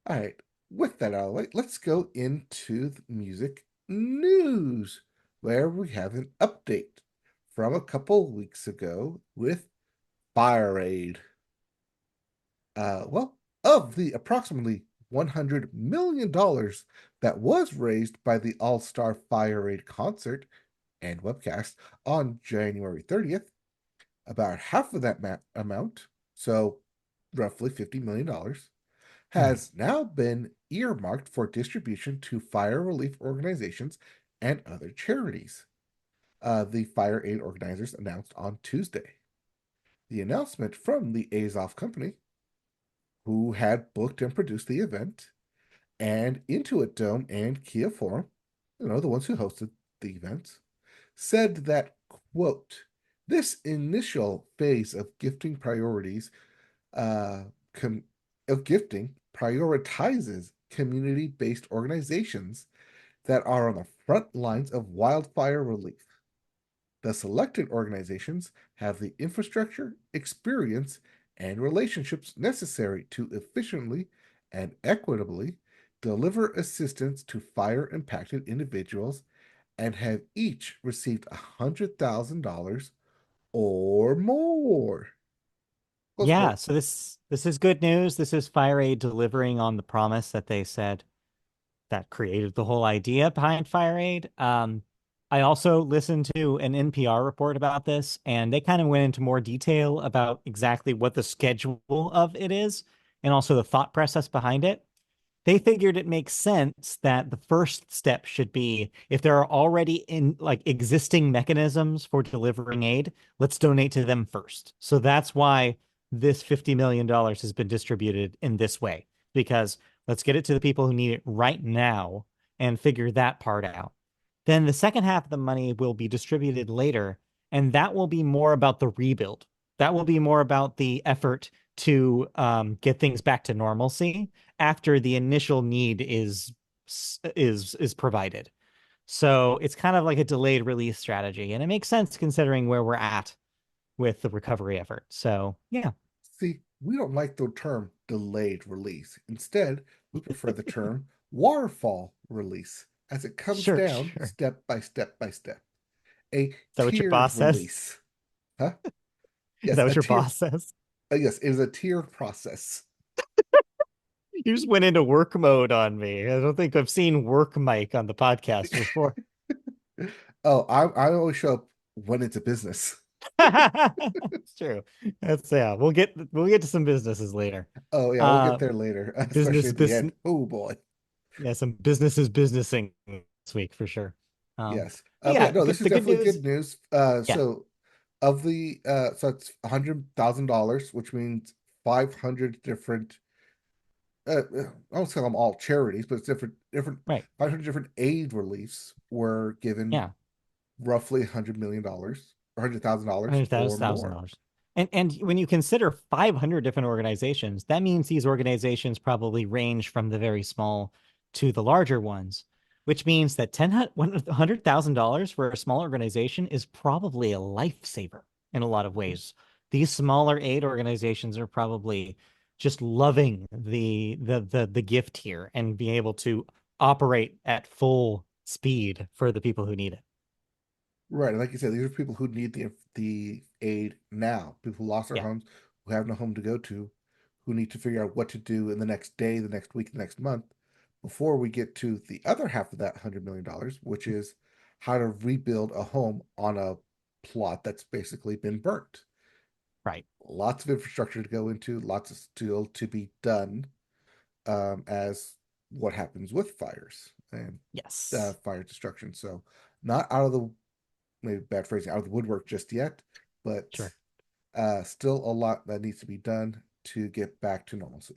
All right. With that out of the way, let's go into the music news, where we have an update from a couple weeks ago with Fire Aid. Of the approximately $100 million that was raised by the All-Star Fire Aid concert and webcast on January 30th, about half of that amount, so roughly $50 million, Right. has now been earmarked for distribution to fire relief organizations and other charities. The fire aid organizers announced on Tuesday. The announcement from the Azov company, who had booked and produced the event, and Intuit Dome and Kia Forum, the ones who hosted the events, said that, quote, this initial phase uh, com- of gifting prioritizes community-based organizations that are on the front lines of wildfire relief. The selected organizations have the infrastructure, experience, and relationships necessary to efficiently and equitably deliver assistance to fire impacted individuals and have each received $100,000 or more. Close Yeah, quote. so this is good news. This is Fire Aid delivering on the promise that they said that created the whole idea behind Fire Aid. I also listened to an NPR report about this, and they kind of went into more detail about exactly what the schedule of it is and also the thought process behind it. They figured it makes sense that the first step should be if there are already in like existing mechanisms for delivering aid, let's donate to them first. So that's why this $50 million has been distributed in this way, because let's get it to the people who need it right now and figure that part out. Then the second half of the money will be distributed later, and that will be more about the rebuild. That will be more about the effort to get things back to normalcy after the initial need is provided. So it's kind of like a delayed release strategy, and it makes sense considering where we're at with the recovery effort. So yeah, See, we don't like the term delayed release. Instead, we prefer the term waterfall release, as it comes sure, down sure. step by step by step. A Is that what your tiered boss says? release. Huh? Is Yes, that a what your tier. boss says? Yes, it is a tiered process. You just went into work mode on me. I don't think I've seen work Mike on the podcast before. Oh, I always show up when it's a business. It's true. That's yeah. We'll get to some businesses later. Oh yeah, we'll get Uh, there later, especially business at the business end. Oh boy. yeah, some businesses businessing this week for sure. Yes. But But yeah, yeah, no, this is the good definitely news. good news. Yeah, So it's $100,000, which means 500 different. I don't say them all charities, but it's different. right. 500 different aid reliefs were given Yeah, roughly $100 million, or $100,000 hundred or thousand more. dollars. And when you consider 500 different organizations, that means these organizations probably range from the very small to the larger ones, which means that $100,000 for a small organization is probably a lifesaver in a lot of ways. These smaller aid organizations are probably just loving the gift here and being able to operate at full speed for the people who need it. Right, and like you said, these are people who need the aid now. People who lost their Yeah. homes, who have no home to go to, who need to figure out what to do in the next day, the next week, the next month, before we get to the other half of that $100 million, which is how to rebuild a home on a plot that's basically been burnt. Right. Lots of infrastructure to go into, lots of still to be done, as what happens with fires and Yes. fire destruction. So, not out of the, maybe bad phrasing, out of the woodwork just yet, but Sure. still a lot that needs to be done to get back to normalcy.